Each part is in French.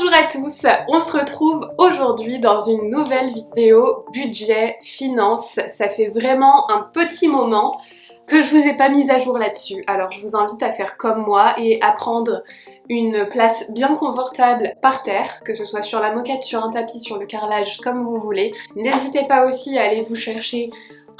Bonjour à tous, on se retrouve aujourd'hui dans une nouvelle vidéo budget, finance. Ça fait vraiment un petit moment que je vous ai pas mise à jour là-dessus. Alors je vous invite à faire comme moi et à prendre une place bien confortable par terre, que ce soit sur la moquette, sur un tapis, sur le carrelage, comme vous voulez. N'hésitez pas aussi à aller vous chercher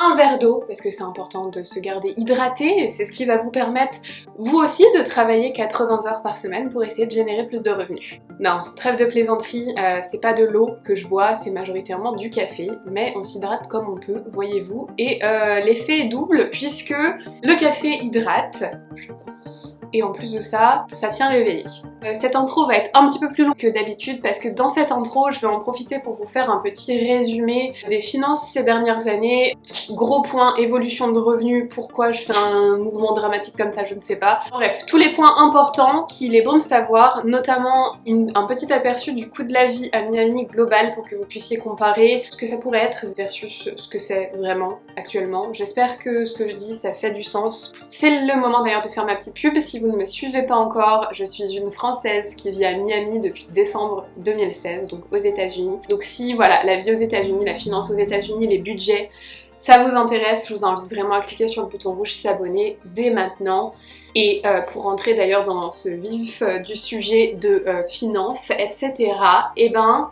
un verre d'eau, parce que c'est important de se garder hydraté, et c'est ce qui va vous permettre, vous aussi, de travailler 80 heures par semaine pour essayer de générer plus de revenus. Non, trêve de plaisanterie, c'est pas de l'eau que je bois, c'est majoritairement du café, mais on s'hydrate comme on peut, voyez-vous, et l'effet est double, puisque le café hydrate, je pense. Et en plus de ça, ça tient réveillé. Cette intro va être un petit peu plus longue que d'habitude parce que dans cette intro, je vais en profiter pour vous faire un petit résumé des finances ces dernières années. Gros point, évolution de revenus, pourquoi je fais un mouvement dramatique comme ça, je ne sais pas. Bref, tous les points importants qu'il est bon de savoir, notamment un petit aperçu du coût de la vie à Miami global pour que vous puissiez comparer ce que ça pourrait être versus ce que c'est vraiment actuellement. J'espère que ce que je dis, ça fait du sens. C'est le moment d'ailleurs de faire ma petite pub. Si vous ne me suivez pas encore, je suis une Française qui vit à Miami depuis décembre 2016, donc aux États-Unis. Donc si voilà, la vie aux États-Unis, la finance aux États-Unis, les budgets, ça vous intéresse, je vous invite vraiment à cliquer sur le bouton rouge s'abonner dès maintenant. Et pour rentrer d'ailleurs dans ce vif du sujet de finance, etc., eh ben,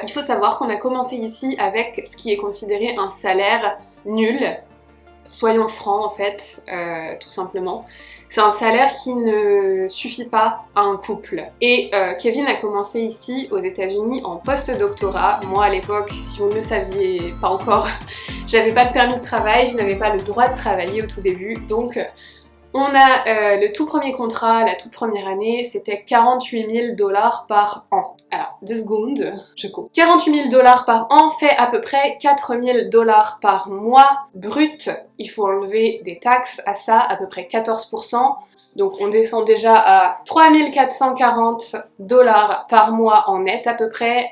il faut savoir qu'on a commencé ici avec ce qui est considéré un salaire nul. Soyons francs en fait, tout simplement. C'est un salaire qui ne suffit pas à un couple. Et Kevin a commencé ici aux États-Unis en post-doctorat. Moi à l'époque, si vous ne le saviez pas encore, j'avais pas de permis de travail, je n'avais pas le droit de travailler au tout début. Donc on a le tout premier contrat, la toute première année, c'était 48 000 $ par an. Alors, 2 secondes, je compte. 48 000 $ par an fait à peu près 4 000 $ par mois brut. Il faut enlever des taxes à ça, à peu près 14%. Donc on descend déjà à 3 440 $ par mois en net à peu près.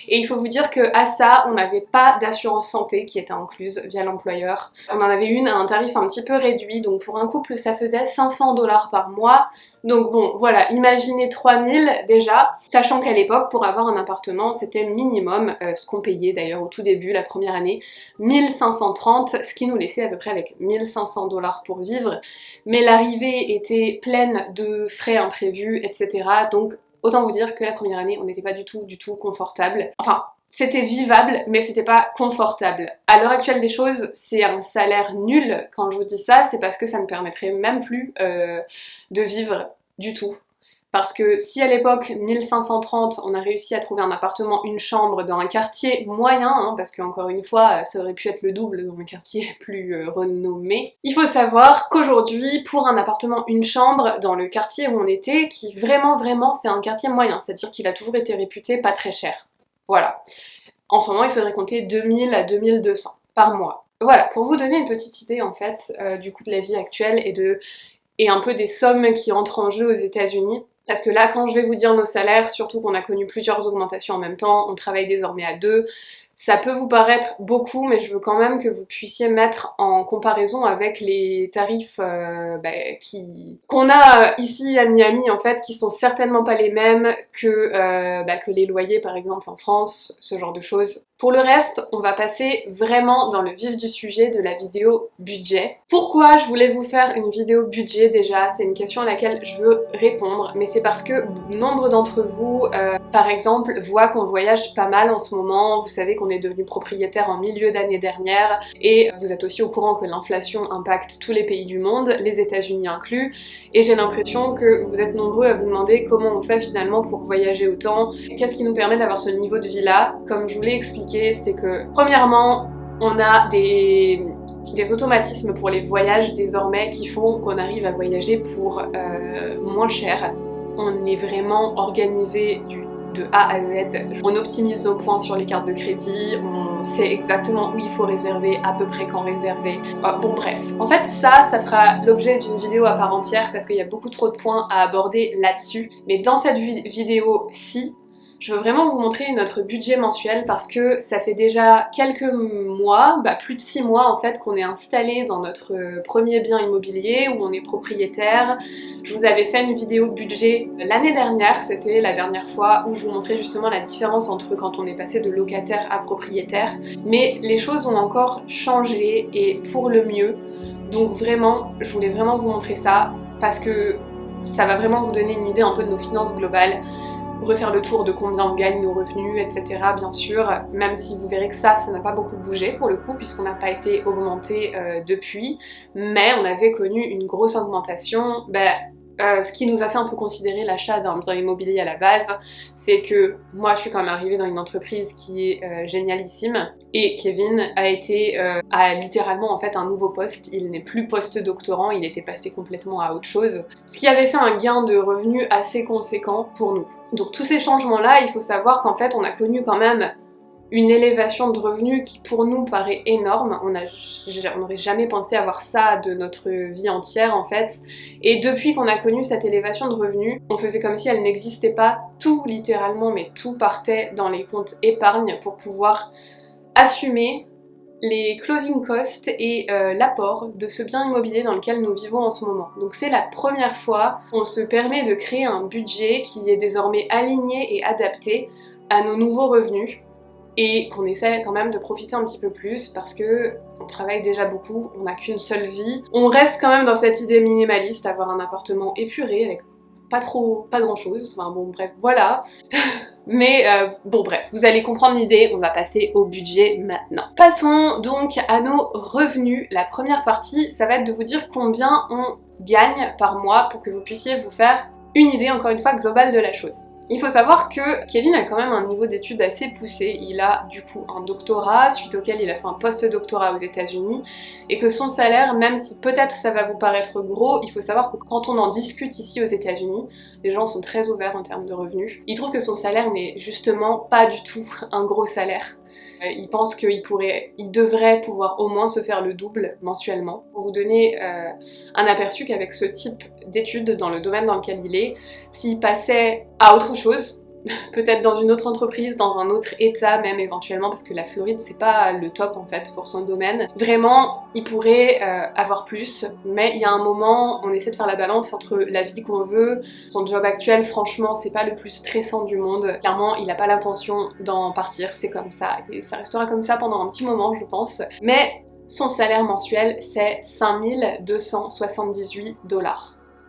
Et il faut vous dire que à ça, on n'avait pas d'assurance santé qui était incluse via l'employeur. On en avait une à un tarif un petit peu réduit, donc pour un couple ça faisait 500 $ par mois. Donc bon, voilà, imaginez 3000 déjà, sachant qu'à l'époque, pour avoir un appartement, c'était minimum, ce qu'on payait d'ailleurs au tout début, la première année, 1530, ce qui nous laissait à peu près avec 1500 $ pour vivre. Mais l'arrivée était pleine de frais imprévus, etc. Donc autant vous dire que la première année, on n'était pas du tout confortable. Enfin, c'était vivable, mais c'était pas confortable. À l'heure actuelle des choses, c'est un salaire nul. Quand je vous dis ça, c'est parce que ça ne permettrait même plus de vivre du tout. Parce que si à l'époque, 1530, on a réussi à trouver un appartement, une chambre dans un quartier moyen, hein, parce qu'encore une fois, ça aurait pu être le double dans un quartier plus renommé, il faut savoir qu'aujourd'hui, pour un appartement, une chambre, dans le quartier où on était, qui vraiment, c'est un quartier moyen, c'est-à-dire qu'il a toujours été réputé pas très cher. Voilà. En ce moment, il faudrait compter 2000 à 2200 par mois. Voilà, pour vous donner une petite idée en fait du coût de la vie actuelle et un peu des sommes qui entrent en jeu aux États-Unis. Parce que là, quand je vais vous dire nos salaires, surtout qu'on a connu plusieurs augmentations en même temps, on travaille désormais à deux, ça peut vous paraître beaucoup, mais je veux quand même que vous puissiez mettre en comparaison avec les tarifs qu'on a ici à Miami, en fait, qui sont certainement pas les mêmes que les loyers, par exemple, en France, ce genre de choses. Pour le reste, on va passer vraiment dans le vif du sujet de la vidéo budget. Pourquoi je voulais vous faire une vidéo budget déjà? C'est une question à laquelle je veux répondre, mais c'est parce que nombre d'entre vous, par exemple, voient qu'on voyage pas mal en ce moment. Vous savez qu'on est devenu propriétaire en milieu d'année dernière et vous êtes aussi au courant que l'inflation impacte tous les pays du monde, les États-Unis inclus, et j'ai l'impression que vous êtes nombreux à vous demander comment on fait finalement pour voyager autant, qu'est-ce qui nous permet d'avoir ce niveau de vie là. Comme je vous l'ai expliqué, c'est que premièrement, on a des automatismes pour les voyages désormais qui font qu'on arrive à voyager pour moins cher. On est vraiment organisé de A à Z. On optimise nos points sur les cartes de crédit, on sait exactement où il faut réserver, à peu près quand réserver. Bon bref, en fait ça fera l'objet d'une vidéo à part entière parce qu'il y a beaucoup trop de points à aborder là-dessus. Mais dans cette vidéo-ci, Je veux vraiment vous montrer notre budget mensuel parce que ça fait déjà quelques mois, plus de 6 mois en fait, qu'on est installé dans notre premier bien immobilier où on est propriétaire. Je vous avais fait une vidéo budget l'année dernière, c'était la dernière fois où je vous montrais justement la différence entre quand on est passé de locataire à propriétaire. Mais les choses ont encore changé et pour le mieux. Donc vraiment, je voulais vraiment vous montrer ça parce que ça va vraiment vous donner une idée un peu de nos finances globales. Refaire le tour de combien on gagne, nos revenus, etc. bien sûr, même si vous verrez que ça n'a pas beaucoup bougé pour le coup, puisqu'on n'a pas été augmenté depuis, mais on avait connu une grosse augmentation. Ce qui nous a fait un peu considérer l'achat d'un bien immobilier à la base, c'est que moi je suis quand même arrivée dans une entreprise qui est génialissime et Kevin a littéralement en fait un nouveau poste, il n'est plus post-doctorant, il était passé complètement à autre chose, ce qui avait fait un gain de revenus assez conséquent pour nous. Donc tous ces changements là, il faut savoir qu'en fait on a connu quand même une élévation de revenus qui pour nous paraît énorme. On n'aurait jamais pensé avoir ça de notre vie entière en fait. Et depuis qu'on a connu cette élévation de revenus, on faisait comme si elle n'existait pas. Tout littéralement, mais tout partait dans les comptes épargne pour pouvoir assumer les closing costs et l'apport de ce bien immobilier dans lequel nous vivons en ce moment. Donc c'est la première fois qu'on se permet de créer un budget qui est désormais aligné et adapté à nos nouveaux revenus. Et qu'on essaie quand même de profiter un petit peu plus parce que on travaille déjà beaucoup, on n'a qu'une seule vie. On reste quand même dans cette idée minimaliste, avoir un appartement épuré avec pas grand chose, enfin bon bref, voilà. Mais bon bref, vous allez comprendre l'idée, on va passer au budget maintenant. Passons donc à nos revenus. La première partie, ça va être de vous dire combien on gagne par mois pour que vous puissiez vous faire une idée, encore une fois, globale de la chose. Il faut savoir que Kevin a quand même un niveau d'études assez poussé, il a du coup un doctorat, suite auquel il a fait un post-doctorat aux États-Unis, et que son salaire, même si peut-être ça va vous paraître gros, il faut savoir que quand on en discute ici aux États-Unis, les gens sont très ouverts en termes de revenus. Il trouve que son salaire n'est justement pas du tout un gros salaire. Il pense qu'il devrait pouvoir au moins se faire le double mensuellement. Pour vous donner un aperçu qu'avec ce type d'études dans le domaine dans lequel il est, s'il passait à autre chose, peut-être dans une autre entreprise, dans un autre état même éventuellement, parce que la Floride c'est pas le top en fait pour son domaine. Vraiment, il pourrait avoir plus, mais il y a un moment, on essaie de faire la balance entre la vie qu'on veut, son job actuel, franchement c'est pas le plus stressant du monde. Clairement, il a pas l'intention d'en partir, c'est comme ça, et ça restera comme ça pendant un petit moment je pense. Mais son salaire mensuel c'est 5278 $.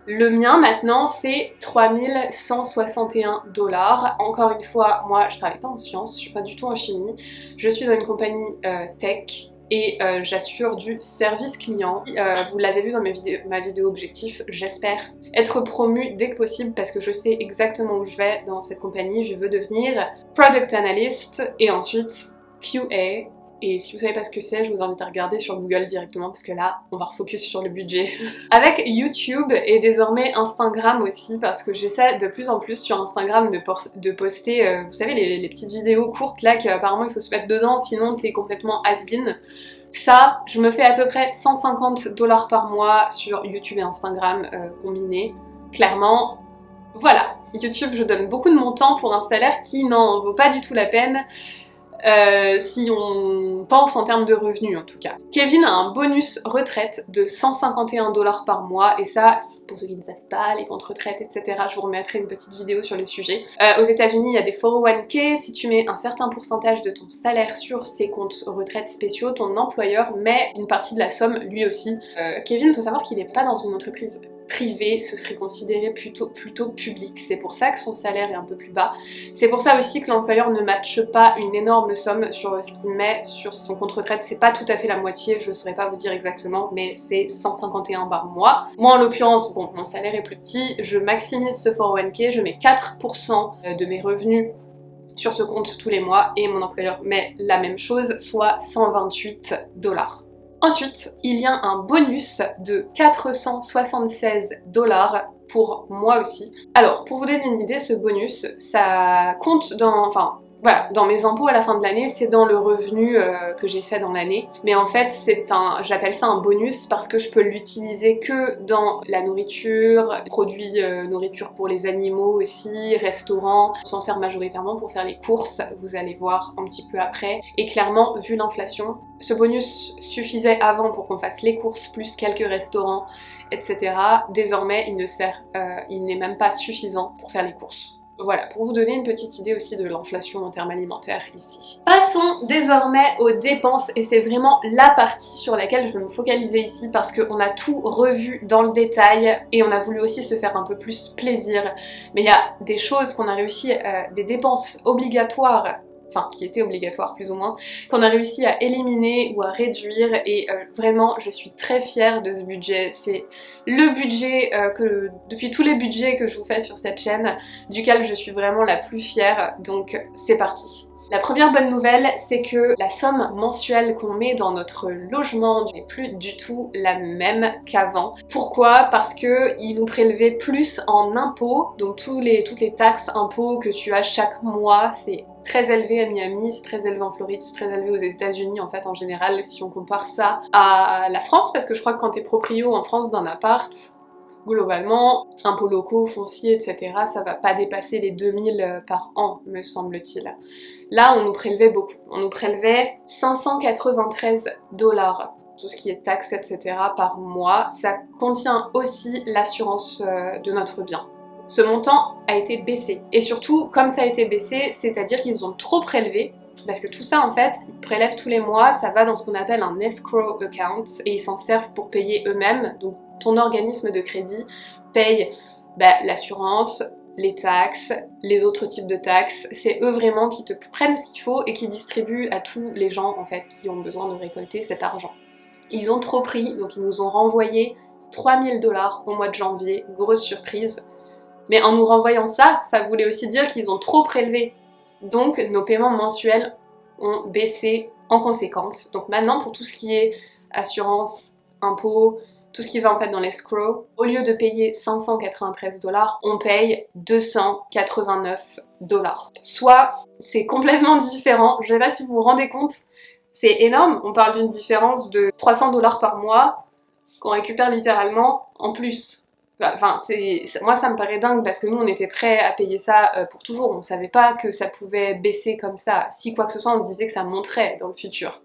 Le mien maintenant c'est 3161 $. Encore une fois, moi je travaille pas en sciences, je suis pas du tout en chimie, je suis dans une compagnie tech et j'assure du service client. Vous l'avez vu dans ma vidéo objectif, j'espère être promue dès que possible parce que je sais exactement où je vais dans cette compagnie. Je veux devenir Product Analyst et ensuite QA. Et si vous savez pas ce que c'est, je vous invite à regarder sur Google directement parce que là, on va refocus sur le budget. Avec YouTube et désormais Instagram aussi, parce que j'essaie de plus en plus sur Instagram de poster, vous savez, les petites vidéos courtes là qu'apparemment il faut se mettre dedans, sinon t'es complètement has-been. Ça, je me fais à peu près 150 $ par mois sur YouTube et Instagram combinés. Clairement, voilà. YouTube, je donne beaucoup de mon temps pour un salaire qui n'en vaut pas du tout la peine. Si on pense en termes de revenus en tout cas. Kevin a un bonus retraite de 151 $ par mois et ça, pour ceux qui ne savent pas, les comptes retraite, etc., je vous remettrai une petite vidéo sur le sujet. Aux États-Unis, il y a des 401k, si tu mets un certain pourcentage de ton salaire sur ces comptes retraite spéciaux, ton employeur met une partie de la somme lui aussi. Kevin, il faut savoir qu'il n'est pas dans une entreprise privée, ce serait considéré plutôt public. C'est pour ça que son salaire est un peu plus bas. C'est pour ça aussi que l'employeur ne matche pas une énorme somme sur ce qu'il met sur son compte retraite. C'est pas tout à fait la moitié, je saurais pas vous dire exactement, mais c'est 151 par mois. Moi en l'occurrence, bon, mon salaire est plus petit, je maximise ce 401k, je mets 4% de mes revenus sur ce compte tous les mois et mon employeur met la même chose, soit 128 $. Ensuite, il y a un bonus de 476 $ pour moi aussi. Alors, pour vous donner une idée, ce bonus, ça compte dans... Enfin, Voilà, dans mes impôts à la fin de l'année, c'est dans le revenu que j'ai fait dans l'année. Mais en fait, j'appelle ça un bonus parce que je peux l'utiliser que dans la nourriture, produits nourriture pour les animaux aussi, restaurants. On s'en sert majoritairement pour faire les courses, vous allez voir un petit peu après. Et clairement, vu l'inflation, ce bonus suffisait avant pour qu'on fasse les courses plus quelques restaurants, etc. Désormais, il n'est même pas suffisant pour faire les courses. Voilà, pour vous donner une petite idée aussi de l'inflation en termes alimentaires ici. Passons désormais aux dépenses et c'est vraiment la partie sur laquelle je vais me focaliser ici parce qu'on a tout revu dans le détail et on a voulu aussi se faire un peu plus plaisir. Mais il y a des choses qu'on a réussi, des dépenses obligatoires, enfin qui étaient obligatoires plus ou moins, qu'on a réussi à éliminer ou à réduire et vraiment je suis très fière de ce budget. C'est le budget depuis tous les budgets que je vous fais sur cette chaîne, duquel je suis vraiment la plus fière, donc c'est parti. La première bonne nouvelle, c'est que la somme mensuelle qu'on met dans notre logement n'est plus du tout la même qu'avant. Pourquoi? Parce qu'ils nous prélevaient plus en impôts, donc toutes les taxes, impôts que tu as chaque mois, c'est très élevé à Miami, c'est très élevé en Floride, c'est très élevé aux États-Unis en fait en général si on compare ça à la France, parce que je crois que quand t'es proprio en France d'un appart, globalement, impôts locaux, fonciers, etc., ça va pas dépasser les 2000 par an, me semble-t-il. Là, on nous prélevait beaucoup. On nous prélevait 593 $, tout ce qui est taxes, etc., par mois. Ça contient aussi l'assurance de notre bien. Ce montant a été baissé. Et surtout, comme ça a été baissé, c'est-à-dire qu'ils ont trop prélevé, parce que tout ça, en fait, ils prélèvent tous les mois, ça va dans ce qu'on appelle un escrow account, et ils s'en servent pour payer eux-mêmes. Donc ton organisme de crédit paye l'assurance, les taxes, les autres types de taxes. C'est eux vraiment qui te prennent ce qu'il faut et qui distribuent à tous les gens, en fait, qui ont besoin de récolter cet argent. Ils ont trop pris, donc ils nous ont renvoyé 3000 $ au mois de janvier, grosse surprise. Mais en nous renvoyant ça, ça voulait aussi dire qu'ils ont trop prélevé. Donc nos paiements mensuels ont baissé en conséquence. Donc maintenant pour tout ce qui est assurance, impôts, tout ce qui va en fait dans l'escrow, au lieu de payer 593 $, on paye 289 $. Soit c'est complètement différent, je sais pas si vous vous rendez compte, c'est énorme, on parle d'une différence de 300 $ par mois qu'on récupère littéralement en plus. Enfin, moi ça me paraît dingue parce que nous on était prêts à payer ça pour toujours, on savait pas que ça pouvait baisser comme ça. Si quoi que ce soit on se disait que ça monterait dans le futur.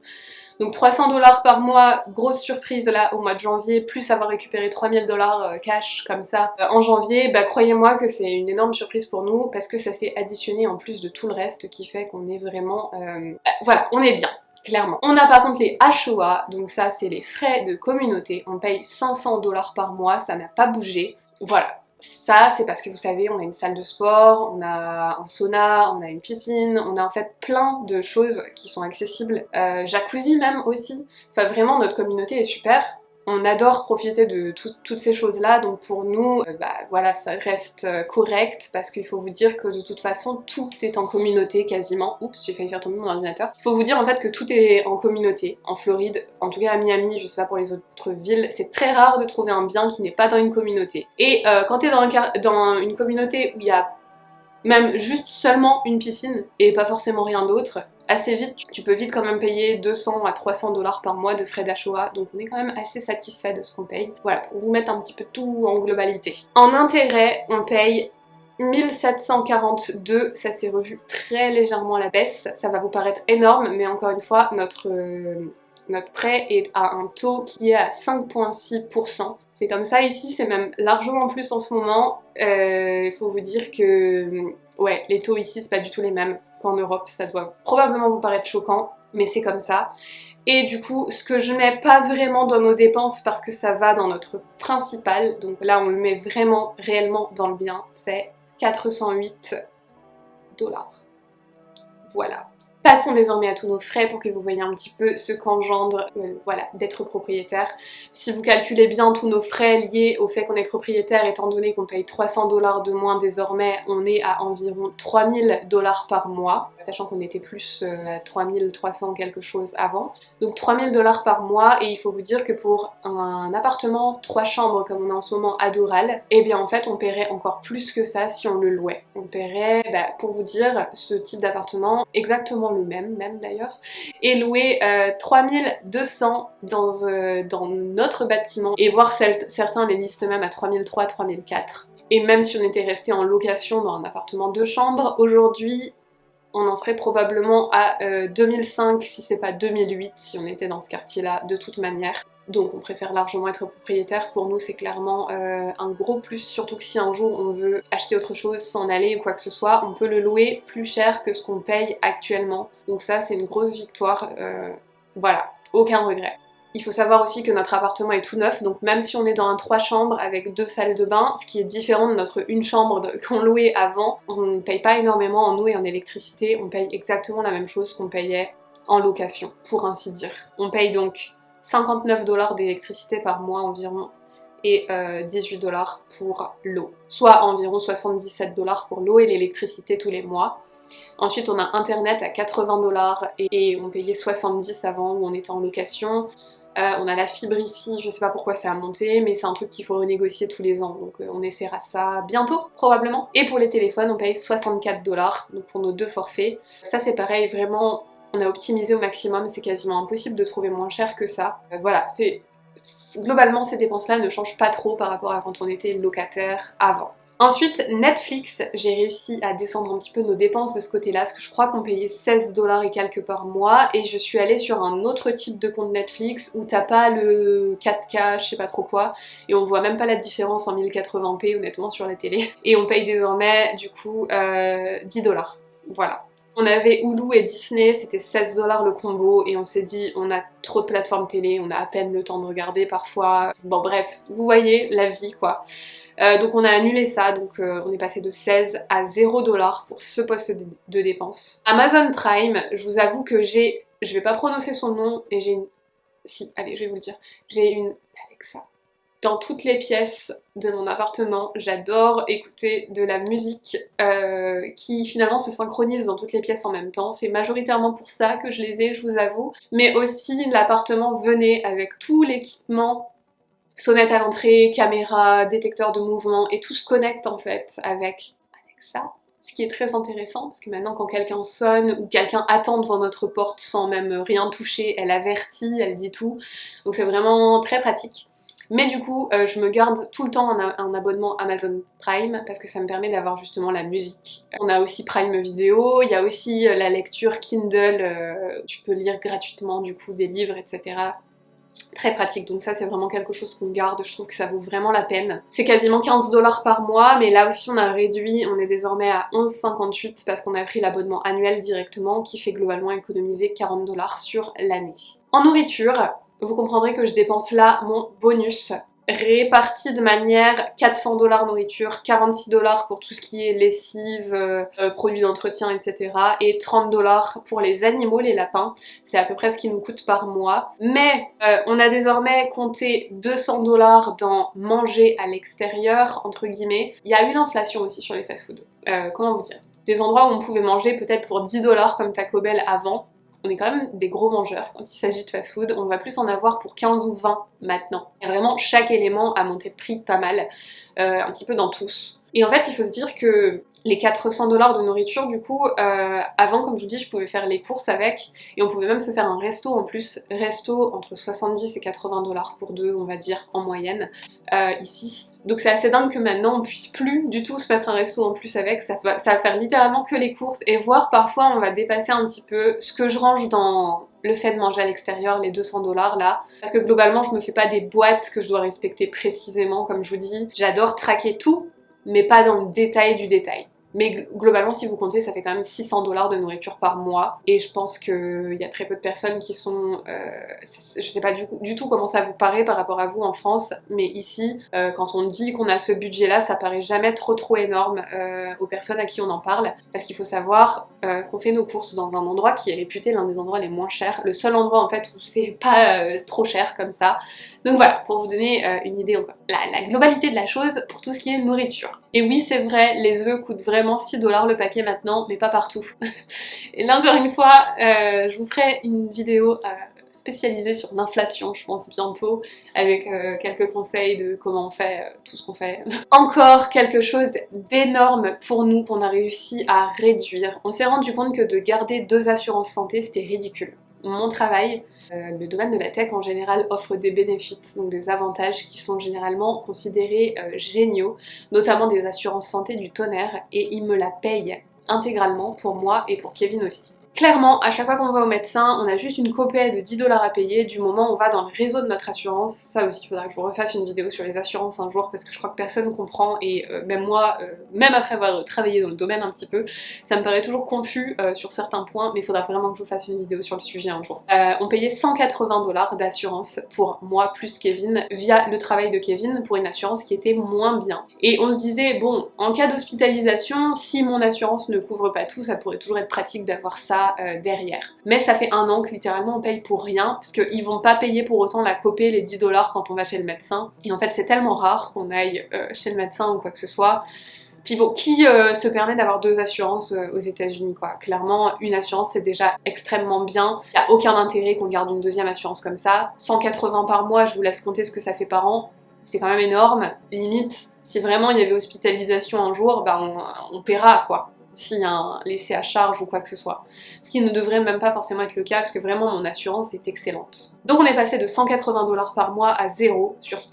Donc 300 $ par mois, grosse surprise là au mois de janvier, plus avoir récupéré 3000 $ cash comme ça en janvier, croyez-moi que c'est une énorme surprise pour nous parce que ça s'est additionné en plus de tout le reste qui fait qu'on est vraiment... voilà, on est bien. Clairement. On a par contre les HOA, donc ça c'est les frais de communauté, on paye 500 $ par mois, ça n'a pas bougé. Voilà, ça c'est parce que vous savez, on a une salle de sport, on a un sauna, on a une piscine, on a en fait plein de choses qui sont accessibles, jacuzzi même aussi, enfin vraiment notre communauté est super. On adore profiter de toutes ces choses-là, donc pour nous, voilà, ça reste correct parce qu'il faut vous dire que de toute façon, tout est en communauté quasiment. Oups, j'ai failli faire tomber mon ordinateur. Il faut vous dire en fait que tout est en communauté. En Floride, en tout cas à Miami, je sais pas pour les autres villes, c'est très rare de trouver un bien qui n'est pas dans une communauté. Et quand t'es dans une communauté où il y a même juste seulement une piscine et pas forcément rien d'autre, assez vite, tu peux vite quand même payer 200 à 300 $ par mois de frais d'HOA, donc on est quand même assez satisfait de ce qu'on paye. Voilà, pour vous mettre un petit peu tout en globalité. En intérêt, on paye 1742, ça s'est revu très légèrement à la baisse, ça va vous paraître énorme, mais encore une fois, notre prêt est à un taux qui est à 5,6%. C'est comme ça ici, c'est même largement plus en ce moment. Il faut vous dire que ouais, les taux ici c'est pas du tout les mêmes qu'en Europe, ça doit probablement vous paraître choquant, mais c'est comme ça. Et du coup, ce que je mets pas vraiment dans nos dépenses parce que ça va dans notre principal, donc là on le met vraiment réellement dans le bien, c'est 408 $. Voilà. Passons désormais à tous nos frais pour que vous voyez un petit peu ce qu'engendre voilà, d'être propriétaire. Si vous calculez bien tous nos frais liés au fait qu'on est propriétaire, étant donné qu'on paye 300 $ de moins désormais, on est à environ 3000 $ par mois, sachant qu'on était plus à 3300 quelque chose avant. Donc 3000 $ par mois, et il faut vous dire que pour un appartement 3 chambres comme on a en ce moment à Doral, et bien en fait on paierait encore plus que ça si on le louait. On paierait, pour vous dire, ce type d'appartement exactement le même d'ailleurs, et louer 3200 dans notre bâtiment, et voir certains les listent même à 3003, 3004. Et même si on était resté en location dans un appartement 2 chambres, aujourd'hui on en serait probablement à 2005 si c'est pas 2008 si on était dans ce quartier-là de toute manière. Donc on préfère largement être propriétaire, pour nous c'est clairement un gros plus, surtout que si un jour on veut acheter autre chose, s'en aller ou quoi que ce soit, on peut le louer plus cher que ce qu'on paye actuellement. Donc ça c'est une grosse victoire, voilà, aucun regret. Il faut savoir aussi que notre appartement est tout neuf, donc même si on est dans un 3 chambres avec 2 salles de bain, ce qui est différent de notre 1 chambre qu'on louait avant, on ne paye pas énormément en eau et en électricité, on paye exactement la même chose qu'on payait en location, pour ainsi dire. On paye donc 59 $ d'électricité par mois environ et 18 $ pour l'eau, soit environ 77 $ pour l'eau et l'électricité tous les mois. Ensuite on a internet à 80 $ et on payait 70 avant où on était en location. On a la fibre ici, je sais pas pourquoi ça a monté, mais c'est un truc qu'il faut renégocier tous les ans, donc on essaiera ça bientôt, probablement. Et pour les téléphones, on paye 64 $, donc pour nos 2 forfaits. Ça c'est pareil, vraiment, on a optimisé au maximum, c'est quasiment impossible de trouver moins cher que ça. Voilà, globalement ces dépenses-là ne changent pas trop par rapport à quand on était locataire avant. Ensuite, Netflix, j'ai réussi à descendre un petit peu nos dépenses de ce côté-là, parce que je crois qu'on payait 16 $ et quelques par mois, et je suis allée sur un autre type de compte Netflix où t'as pas le 4K, je sais pas trop quoi, et on voit même pas la différence en 1080p honnêtement sur la télé, et on paye désormais du coup 10 $. Voilà. On avait Hulu et Disney, c'était 16 $ le combo, et on s'est dit on a trop de plateformes télé, on a à peine le temps de regarder parfois. Bon bref, vous voyez la vie quoi. Donc on a annulé ça, donc on est passé de 16 à 0 $ pour ce poste de dépenses. Amazon Prime, je vous avoue que je vais pas prononcer son nom, et j'ai une... Si, allez, je vais vous le dire. J'ai une Alexa dans toutes les pièces de mon appartement. J'adore écouter de la musique qui finalement se synchronise dans toutes les pièces en même temps. C'est majoritairement pour ça que je les ai, je vous avoue. Mais aussi l'appartement venait avec tout l'équipement, sonnette à l'entrée, caméra, détecteur de mouvement, et tout se connecte en fait avec Alexa. Ce qui est très intéressant parce que maintenant quand quelqu'un sonne ou quelqu'un attend devant notre porte sans même rien toucher, elle avertit, elle dit tout. Donc c'est vraiment très pratique. Mais du coup, je me garde tout le temps un abonnement Amazon Prime parce que ça me permet d'avoir justement la musique. On a aussi Prime Vidéo, il y a aussi la lecture Kindle, tu peux lire gratuitement du coup des livres, etc. Très pratique, donc ça c'est vraiment quelque chose qu'on garde, je trouve que ça vaut vraiment la peine. C'est quasiment 15 $ par mois, mais là aussi on a réduit, on est désormais à 11,58 parce qu'on a pris l'abonnement annuel directement qui fait globalement économiser 40 $ sur l'année. En nourriture, vous comprendrez que je dépense là mon bonus réparti de manière 400 $ nourriture, 46 $ pour tout ce qui est lessive, produits d'entretien, etc. et 30 $ pour les animaux, les lapins. C'est à peu près ce qui nous coûte par mois. Mais on a désormais compté 200 $ dans manger à l'extérieur, entre guillemets. Il y a eu l'inflation aussi sur les fast-food. Comment vous dire? Des endroits où on pouvait manger peut-être pour 10 $ comme Taco Bell avant. On est quand même des gros mangeurs quand il s'agit de fast-food, on va plus en avoir pour 15 ou 20 maintenant. Et vraiment, chaque élément a monté de prix pas mal, un petit peu dans tous. Et en fait, il faut se dire que les 400 $ de nourriture, du coup, avant, comme je vous dis, je pouvais faire les courses avec, et on pouvait même se faire un resto en plus. Resto entre 70 et 80 $ pour deux, on va dire, en moyenne, ici. Donc c'est assez dingue que maintenant on puisse plus du tout se mettre un resto en plus avec, ça va faire littéralement que les courses, et voire parfois on va dépasser un petit peu ce que je range dans le fait de manger à l'extérieur, les 200 $ là, parce que globalement je me fais pas des boîtes que je dois respecter précisément, comme je vous dis, j'adore traquer tout, mais pas dans le détail du détail. Mais globalement, si vous comptez, ça fait quand même 600 $ de nourriture par mois. Et je pense qu'il y a très peu de personnes qui sont... je sais pas du tout comment ça vous paraît par rapport à vous en France, mais ici, quand on dit qu'on a ce budget-là, ça paraît jamais trop énorme aux personnes à qui on en parle. Parce qu'il faut savoir qu'on fait nos courses dans un endroit qui est réputé l'un des endroits les moins chers. Le seul endroit en fait où c'est pas trop cher comme ça. Donc voilà, pour vous donner une idée, la globalité de la chose pour tout ce qui est nourriture. Et oui, c'est vrai, les œufs coûtent vraiment 6 $ le paquet maintenant, mais pas partout. Et là, encore une fois, je vous ferai une vidéo spécialisée sur l'inflation, je pense, bientôt, avec quelques conseils de comment on fait tout ce qu'on fait. Encore quelque chose d'énorme pour nous qu'on a réussi à réduire. On s'est rendu compte que de garder 2 assurances santé, c'était ridicule. Mon travail, le domaine de la tech en général offre des bénéfices, donc des avantages qui sont généralement considérés géniaux, notamment des assurances santé du tonnerre, et ils me la payent intégralement pour moi et pour Kevin aussi. Clairement, à chaque fois qu'on va au médecin, on a juste une copay de 10 $ à payer du moment où on va dans le réseau de notre assurance. Ça aussi, il faudra que je vous refasse une vidéo sur les assurances un jour parce que je crois que personne comprend et même moi, même après avoir travaillé dans le domaine un petit peu, ça me paraît toujours confus sur certains points, mais il faudra vraiment que je vous fasse une vidéo sur le sujet un jour. On payait 180 $ d'assurance pour moi plus Kevin via le travail de Kevin pour une assurance qui était moins bien. Et on se disait, bon, en cas d'hospitalisation, si mon assurance ne couvre pas tout, ça pourrait toujours être pratique d'avoir ça derrière. Mais ça fait 1 an que littéralement on paye pour rien, parce qu'ils vont pas payer pour autant la copay, les 10 $ quand on va chez le médecin. Et en fait c'est tellement rare qu'on aille chez le médecin ou quoi que ce soit. Puis bon, qui se permet d'avoir 2 assurances aux États-Unis quoi? Clairement, une assurance c'est déjà extrêmement bien. Il n'y a aucun intérêt qu'on garde une deuxième assurance comme ça. 180 par mois, je vous laisse compter ce que ça fait par an. C'est quand même énorme. Limite, si vraiment il y avait hospitalisation un jour, bah on paiera quoi. S'il y a un laissé à charge ou quoi que ce soit. Ce qui ne devrait même pas forcément être le cas parce que vraiment mon assurance est excellente. Donc on est passé de 180 $ par mois à 0 sur ce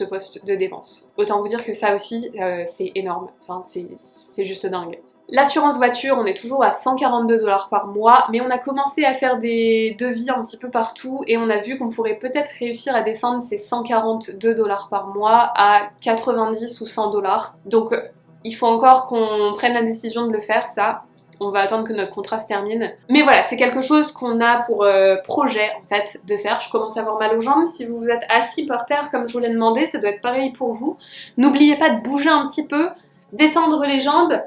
poste de dépense. Autant vous dire que ça aussi c'est énorme, enfin c'est juste dingue. L'assurance voiture, on est toujours à 142 $ par mois, mais on a commencé à faire des devis un petit peu partout et on a vu qu'on pourrait peut-être réussir à descendre ces 142 $ par mois à 90 ou 100 $. Donc il faut encore qu'on prenne la décision de le faire, ça. On va attendre que notre contrat se termine. Mais voilà, c'est quelque chose qu'on a pour projet, en fait, de faire. Je commence à avoir mal aux jambes. Si vous vous êtes assis par terre, comme je vous l'ai demandé, ça doit être pareil pour vous. N'oubliez pas de bouger un petit peu, d'étendre les jambes,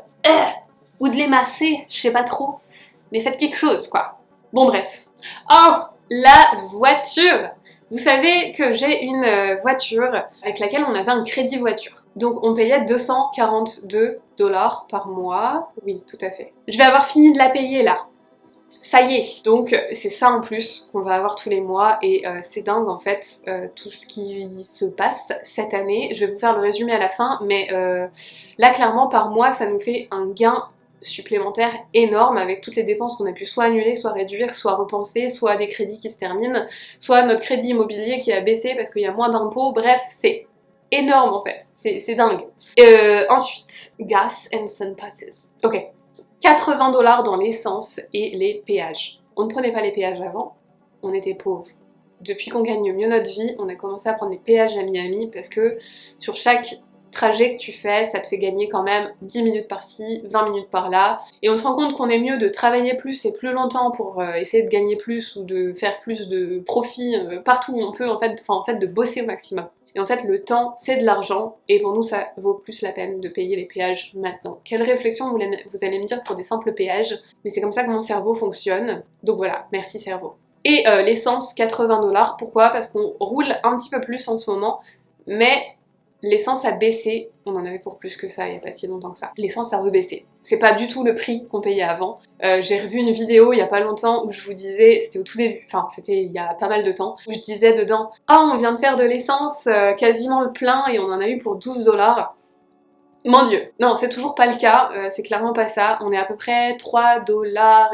ou de les masser, je sais pas trop. Mais faites quelque chose, quoi. Bon, bref. Oh, la voiture! Vous savez que j'ai une voiture avec laquelle on avait un crédit voiture. Donc on payait 242 $ par mois. Oui, tout à fait. Je vais avoir fini de la payer là. Ça y est. Donc c'est ça en plus qu'on va avoir tous les mois et c'est dingue en fait tout ce qui se passe cette année. Je vais vous faire le résumé à la fin, mais là clairement par mois ça nous fait un gain supplémentaire énorme avec toutes les dépenses qu'on a pu soit annuler, soit réduire, soit repenser, soit des crédits qui se terminent, soit notre crédit immobilier qui a baissé parce qu'il y a moins d'impôts. Bref, c'est énorme en fait, c'est dingue. Ensuite, gas and sun passes. Ok, 80 $ dans l'essence et les péages. On ne prenait pas les péages avant, on était pauvres. Depuis qu'on gagne mieux notre vie, on a commencé à prendre les péages à Miami parce que sur chaque trajet que tu fais, ça te fait gagner quand même 10 minutes par-ci, 20 minutes par-là. Et on se rend compte qu'on est mieux de travailler plus et plus longtemps pour essayer de gagner plus ou de faire plus de profit partout où on peut, en fait de bosser au maximum. Et en fait, le temps, c'est de l'argent, et pour nous, ça vaut plus la peine de payer les péages maintenant. Quelle réflexion vous allez me dire pour des simples péages, mais c'est comme ça que mon cerveau fonctionne. Donc voilà, merci cerveau. Et l'essence, 80 $. Pourquoi? Parce qu'on roule un petit peu plus en ce moment, mais l'essence a baissé, on en avait pour plus que ça il n'y a pas si longtemps que ça. L'essence a rebaissé. C'est pas du tout le prix qu'on payait avant. J'ai revu une vidéo il y a pas longtemps où je vous disais, c'était au tout début, enfin c'était il y a pas mal de temps, où je disais dedans « Ah, on vient de faire de l'essence quasiment le plein et on en a eu pour 12 $. » Mon dieu, non, c'est toujours pas le cas, c'est clairement pas ça. On est à peu près 3 $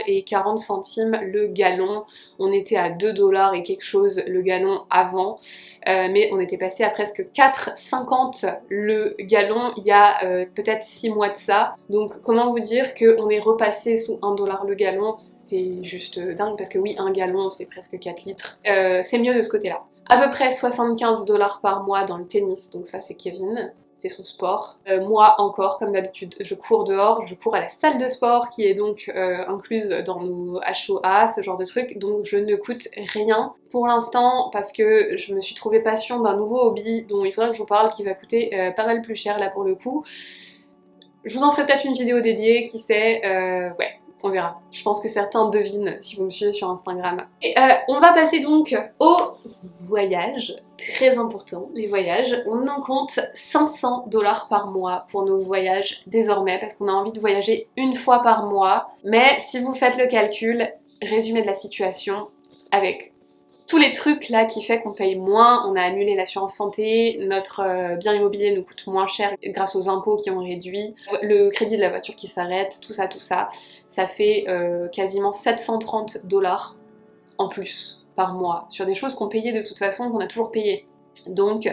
le gallon. On était à 2 $ et quelque chose le gallon avant, mais on était passé à presque 4,50 € le gallon il y a peut-être 6 mois de ça. Donc comment vous dire qu'on est repassé sous 1 $ le gallon, c'est juste dingue parce que oui, un gallon c'est presque 4 litres. C'est mieux de ce côté-là. À peu près 75 $ par mois dans le tennis, donc ça c'est Kevin. c'est son sport. Moi encore, comme d'habitude, je cours dehors, je cours à la salle de sport qui est donc incluse dans nos HOA, ce genre de truc, donc je ne coûte rien pour l'instant parce que je me suis trouvé passion d'un nouveau hobby dont il faudrait que je vous parle qui va coûter pas mal plus cher là pour le coup. Je vous en ferai peut-être une vidéo dédiée, qui sait, ouais. On verra. Je pense que certains devinent si vous me suivez sur Instagram. Et on va passer donc au voyage. Très important, les voyages. On en compte 500 $ par mois pour nos voyages désormais parce qu'on a envie de voyager une fois par mois. Mais si vous faites le calcul, résumé de la situation, avec tous les trucs là qui fait qu'on paye moins, on a annulé l'assurance santé, notre bien immobilier nous coûte moins cher grâce aux impôts qui ont réduit, le crédit de la voiture qui s'arrête, tout ça, ça fait quasiment 730 $ en plus par mois sur des choses qu'on payait de toute façon, qu'on a toujours payé. Donc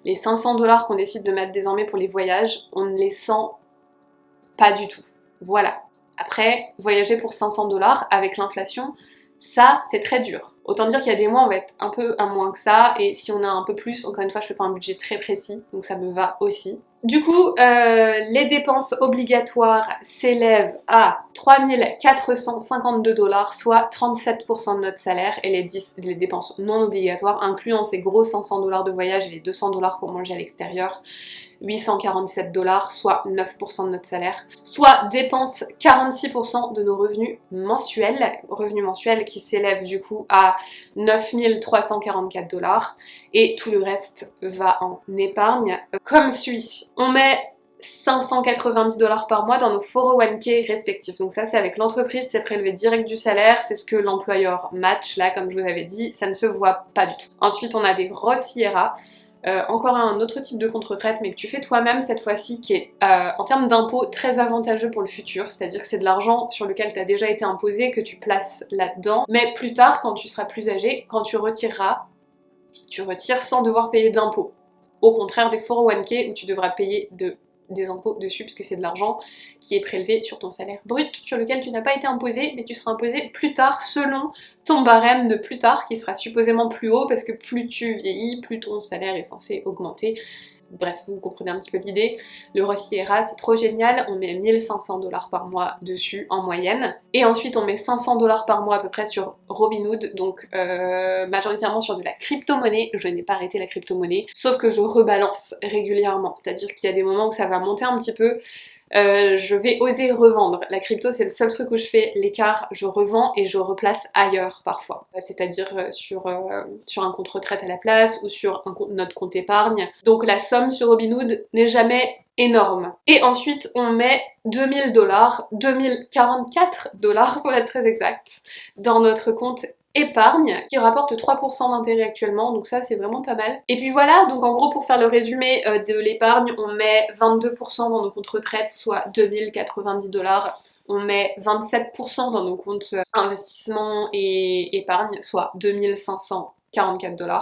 les 500 $ qu'on décide de mettre désormais pour les voyages, on ne les sent pas du tout. Voilà. Après, voyager pour 500 $ avec l'inflation, ça c'est très dur. Autant dire qu'il y a des mois on va être un peu à moins que ça, et si on a un peu plus, encore une fois je fais pas un budget très précis, donc ça me va aussi. Du coup, les dépenses obligatoires s'élèvent à 3 452 $, soit 37% de notre salaire, et les dépenses non obligatoires, incluant ces gros 500 $ de voyage et les 200 $ pour manger à l'extérieur, 847 $, soit 9% de notre salaire, soit dépense 46% de nos revenus mensuels qui s'élèvent du coup à 9 344 $, et tout le reste va en épargne comme suit. On met 590 $ par mois dans nos 401k respectifs. Donc ça c'est avec l'entreprise, c'est prélevé direct du salaire, c'est ce que l'employeur match là comme je vous avais dit, ça ne se voit pas du tout. Ensuite on a des Roth IRA, encore un autre type de compte-retraite mais que tu fais toi-même cette fois-ci, qui est en termes d'impôts très avantageux pour le futur, c'est-à-dire que c'est de l'argent sur lequel tu as déjà été imposé que tu places là-dedans, mais plus tard quand tu seras plus âgé, quand tu retireras, tu retires sans devoir payer d'impôts. Au contraire des 401k où tu devras payer des impôts dessus parce que c'est de l'argent qui est prélevé sur ton salaire brut sur lequel tu n'as pas été imposé, mais tu seras imposé plus tard selon ton barème de plus tard qui sera supposément plus haut parce que plus tu vieillis, plus ton salaire est censé augmenter. Bref, vous comprenez un petit peu l'idée. Le Roth IRA, c'est trop génial, on met 1500 $ par mois dessus en moyenne. Et ensuite on met 500 $ par mois à peu près sur Robinhood, donc majoritairement sur de la crypto-monnaie. Je n'ai pas arrêté la crypto-monnaie, sauf que je rebalance régulièrement, c'est-à-dire qu'il y a des moments où ça va monter un petit peu, je vais oser revendre. La crypto c'est le seul truc où je fais l'écart, je revends et je replace ailleurs parfois, c'est-à-dire sur un compte retraite à la place ou sur notre compte épargne. Donc la somme sur Robinhood n'est jamais énorme. Et ensuite on met 2000 $, 2044 $ pour être très exact, dans notre compte épargne qui rapporte 3% d'intérêt actuellement, donc ça c'est vraiment pas mal. Et puis voilà, donc en gros pour faire le résumé de l'épargne, on met 22% dans nos comptes retraite, soit 2090 $. On met 27% dans nos comptes investissement et épargne, soit 2544 $.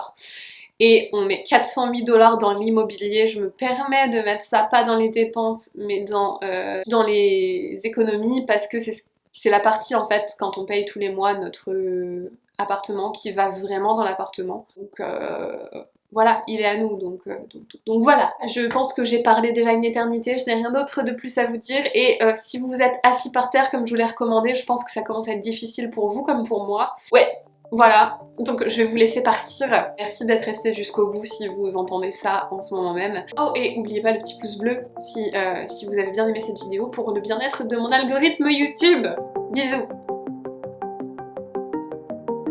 Et on met 408 $ dans l'immobilier. Je me permets de mettre ça pas dans les dépenses mais dans les économies parce que c'est la partie en fait quand on paye tous les mois notre appartement qui va vraiment dans l'appartement. Donc voilà, il est à nous, donc voilà. Je pense que j'ai parlé déjà une éternité, je n'ai rien d'autre de plus à vous dire, et si vous êtes assis par terre comme je vous l'ai recommandé, je pense que ça commence à être difficile pour vous comme pour moi. Ouais, voilà, donc je vais vous laisser partir. Merci d'être resté jusqu'au bout si vous entendez ça en ce moment même. Oh, et n'oubliez pas le petit pouce bleu si vous avez bien aimé cette vidéo pour le bien-être de mon algorithme YouTube. Bisous.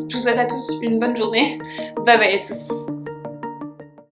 Je vous souhaite à tous une bonne journée. Bye bye à tous.